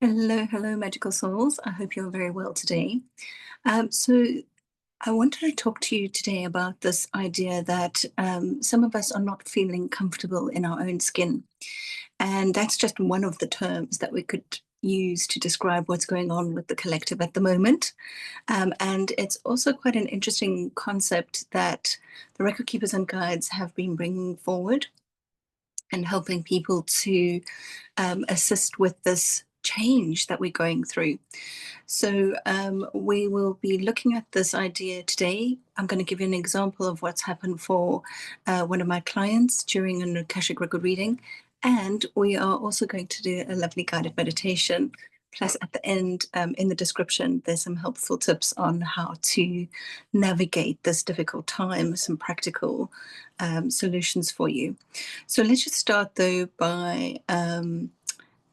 Hello, hello, magical souls. I hope you're very well today. So, I wanted to talk to you today about this idea that some of us are not feeling comfortable in our own skin. And that's just one of the terms that we could use to describe what's going on with the collective at the moment. And it's also quite an interesting concept that the record keepers and guides have been bringing forward and helping people to assist with this change that we're going through. So, we will be looking at this idea today. I'm going to give you an example of what's happened for one of my clients during an Akashic record reading. And we are also going to do a lovely guided meditation. Plus, at the end, in the description, there's some helpful tips on how to navigate this difficult time, some practical solutions for you. So, let's just start though by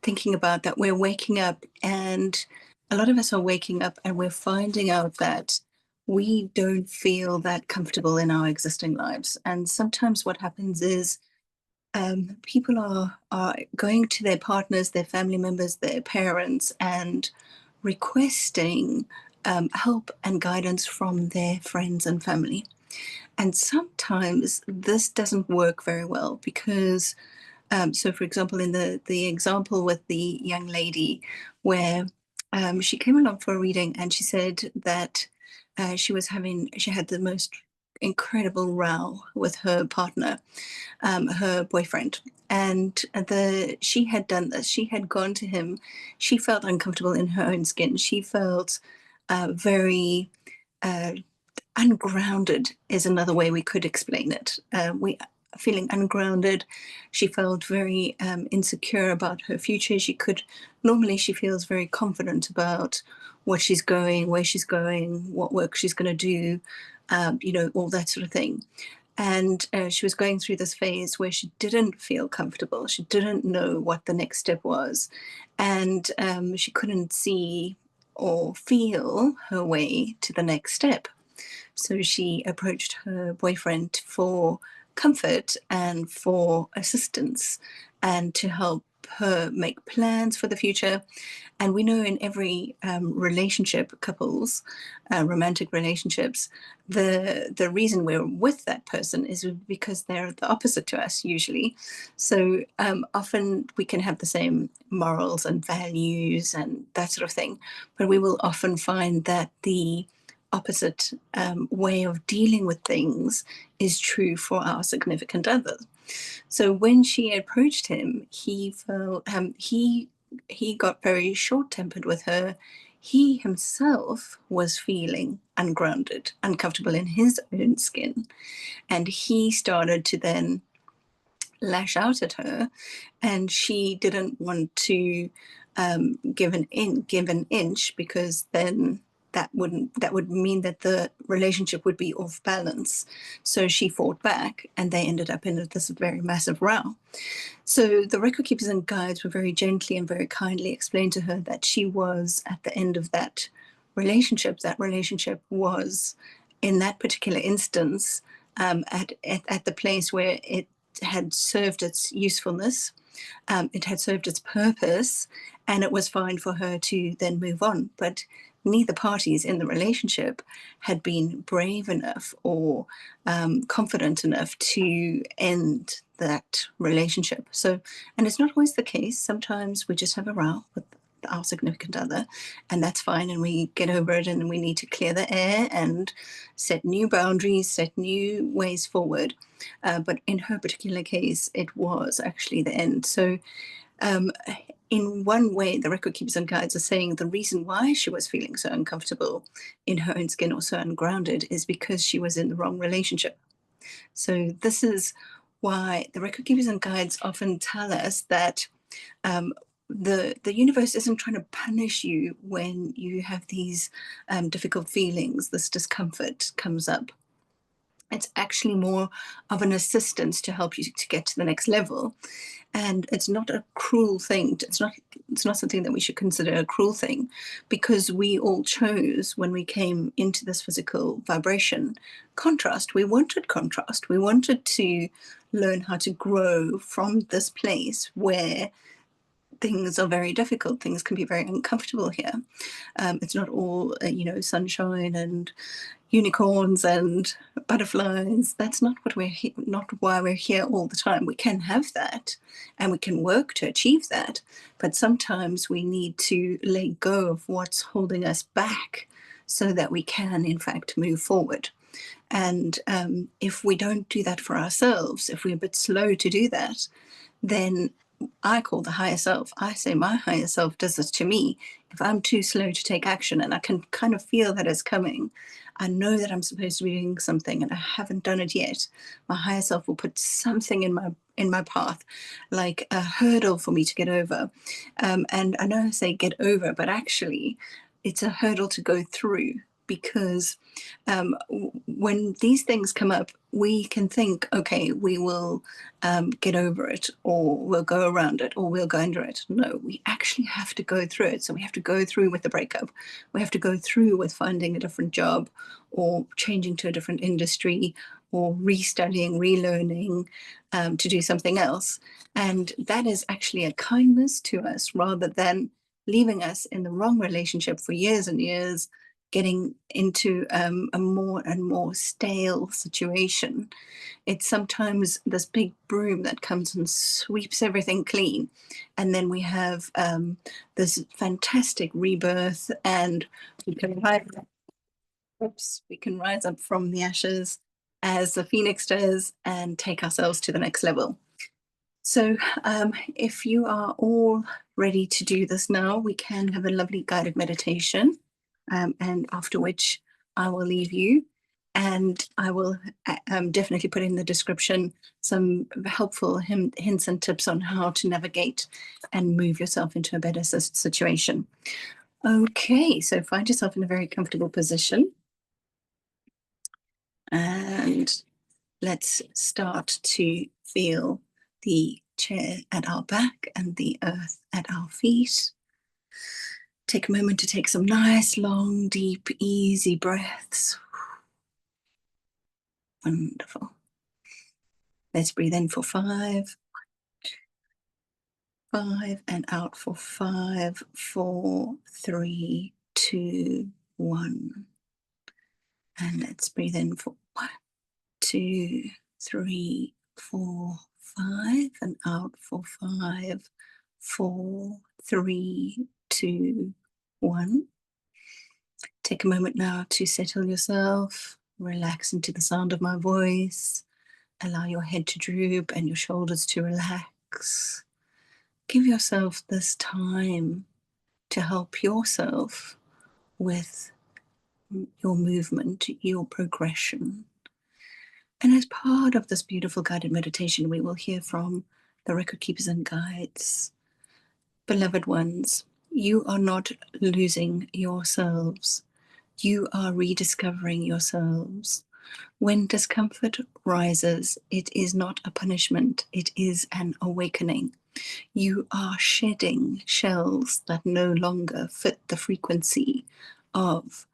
thinking about that we're waking up, and a lot of us are waking up and we're finding out that we don't feel that comfortable in our existing lives. And sometimes what happens is people are going to their partners, their family members, their parents, and requesting help and guidance from their friends and family. And sometimes this doesn't work very well because so, for example, in the example with the young lady, where she came along for a reading, and she said that she had the most incredible row with her partner, her boyfriend, and the she had done this. She had gone to him. She felt uncomfortable in her own skin. She felt very uh, ungrounded is another way we could explain it. We feeling ungrounded. She felt very insecure about her future. She feels very confident about what she's going, where she's going, what work she's going to do, all that sort of thing. And she was going through this phase where she didn't feel comfortable. She didn't know what the next step was. And she couldn't see or feel her way to the next step. So she approached her boyfriend for comfort and for assistance and to help her make plans for the future. And we know in every relationship, couples, romantic relationships, the reason we're with that person is because they're the opposite to us usually. So often we can have the same morals and values and that sort of thing, but we will often find that the opposite way of dealing with things is true for our significant other. So when she approached him, he got very short-tempered with her. He himself was feeling ungrounded, uncomfortable in his own skin, and he started to then lash out at her, and she didn't want to give an inch, because then that would mean that the relationship would be off balance. So she fought back, and they ended up in this very massive row. So the record keepers and guides were very gently and very kindly explained to her that she was at the end of that relationship. That relationship was, in that particular instance, at the place where it had served its usefulness, it had served its purpose, and it was fine for her to then move on. But neither parties in the relationship had been brave enough or confident enough to end that relationship. So, and it's not always the case. Sometimes we just have a row with our significant other, and that's fine, and we get over it, and we need to clear the air and set new boundaries, set new ways forward. But in her particular case, it was actually the end. So um, in one way, the record keepers and guides are saying the reason why she was feeling so uncomfortable in her own skin or so ungrounded is because she was in the wrong relationship. So this is why the record keepers and guides often tell us that um, the universe isn't trying to punish you when you have these difficult feelings, this discomfort comes up. It's actually more of an assistance to help you to get to the next level. And it's not a cruel thing. It's not something that we should consider a cruel thing, because we all chose, when we came into this physical vibration, contrast. We wanted contrast. We wanted to learn how to grow from this place where things are very difficult. Things can be very uncomfortable here. It's not all, sunshine and unicorns and butterflies. That's not what not why we're here all the time. We can have that, and we can work to achieve that, but sometimes we need to let go of what's holding us back so that we can, in fact, move forward. And if we don't do that for ourselves, if we're a bit slow to do that, then I call the higher self. I say my higher self does this to me. If I'm too slow to take action and I can kind of feel that it's coming, I know that I'm supposed to be doing something and I haven't done it yet. My higher self will put something in my path, like a hurdle for me to get over. And I know I say get over, but actually, it's a hurdle to go through, because when these things come up, we can think, okay, we will get over it, or we'll go around it, or we'll go under it. No, we actually have to go through it. So we have to go through with the breakup. We have to go through with finding a different job, or changing to a different industry, or restudying, relearning to do something else. And that is actually a kindness to us, rather than leaving us in the wrong relationship for years and years, getting into a more and more stale situation. It's sometimes this big broom that comes and sweeps everything clean. And then we have this fantastic rebirth, and we can rise up, we can rise up from the ashes as the phoenix does and take ourselves to the next level. So if you are all ready to do this now, we can have a lovely guided meditation, and after which I will leave you, and I will definitely put in the description some helpful hints and tips on how to navigate and move yourself into a better situation. Okay, so find yourself in a very comfortable position, and let's start to feel the chair at our back and the earth at our feet. Take a moment to take some nice, long, deep, easy breaths. Wonderful. Let's breathe in for 5, 5, and out for 5, 4, 3, 2, 1. And let's breathe in for 1, 2, 3, 4, 5, and out for 5, 4, 3, 2, 1. Take a moment now to settle yourself, relax into the sound of my voice. Allow your head to droop and your shoulders to relax. Give yourself this time to help yourself with your movement, your progression. And as part of this beautiful guided meditation, we will hear from the record keepers and guides. Beloved ones, you are not losing yourselves. You are rediscovering yourselves. When discomfort rises, it is not a punishment, it is an awakening. You are shedding shells that no longer fit the frequency of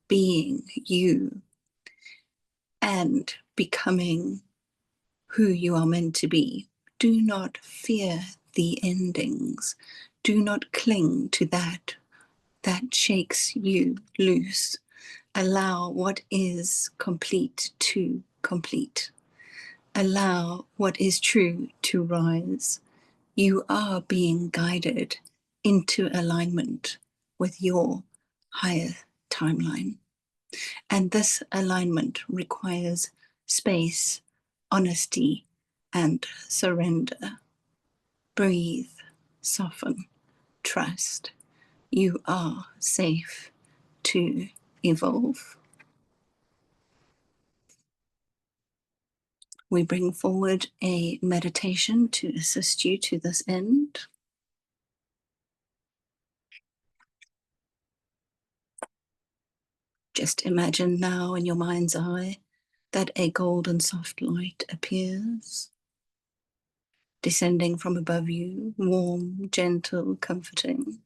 being you and becoming who you are meant to be. Do not fear the endings. Do not cling to that shakes you loose. Allow what is complete to complete. Allow what is true to rise. You are being guided into alignment with your higher timeline. And this alignment requires space, honesty, and surrender. Breathe, soften, trust. You are safe to evolve. We bring forward a meditation to assist you to this end. Just imagine now in your mind's eye that a golden soft light appears, descending from above you, warm, gentle, comforting.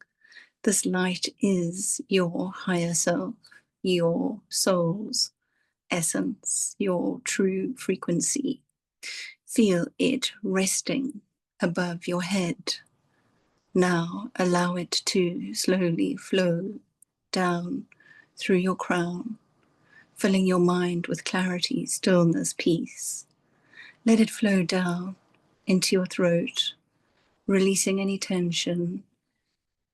This light is your higher self, your soul's essence, your true frequency. Feel it resting above your head, Now allow it to slowly flow down through your crown, filling your mind with clarity, stillness, peace. Let it flow down into your throat, releasing any tension,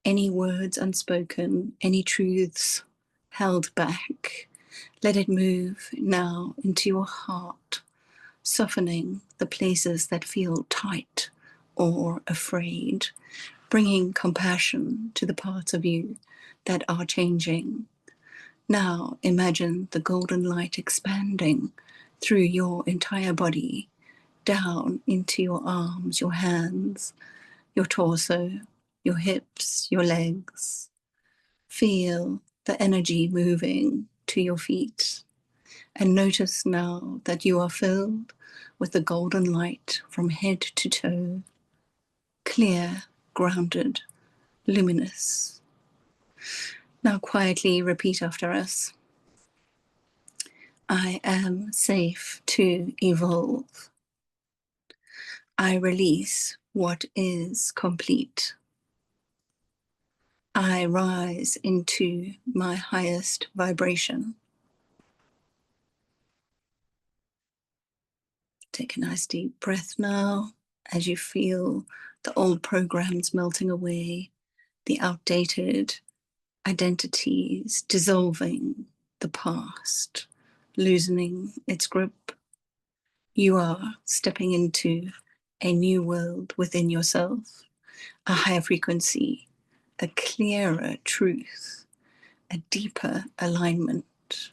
any words unspoken, any truths held back. Let it move now into your heart, softening the places that feel tight or afraid, bringing compassion to the parts of you that are changing. Now imagine the golden light expanding through your entire body, down into your arms, your hands, your torso, your hips, your legs. Feel the energy moving to your feet, and notice now that you are filled with the golden light from head to toe, clear, grounded, luminous. Now quietly repeat after us. I am safe to evolve. I release what is complete. I rise into my highest vibration. Take a nice deep breath now as you feel the old programs melting away, the outdated identities dissolving, the past loosening its grip. You are stepping into a new world within yourself, a higher frequency, a clearer truth, a deeper alignment.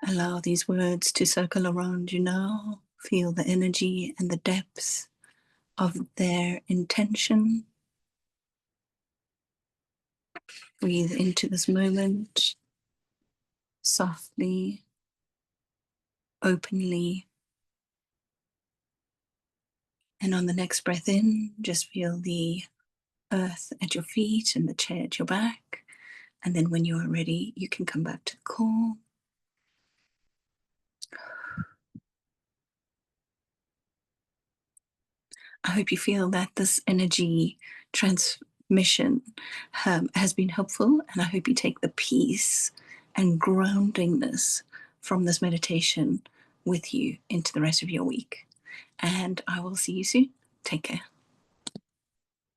Allow these words to circle around you now. Feel the energy and the depths of their intention. Breathe into this moment softly, openly. And on the next breath in, just feel the earth at your feet and the chair at your back. And then when you are ready, you can come back to the core. I hope you feel that this energy transmission has been helpful, and I hope you take the peace and groundingness from this meditation with you into the rest of your week. And I will see you soon. Take care.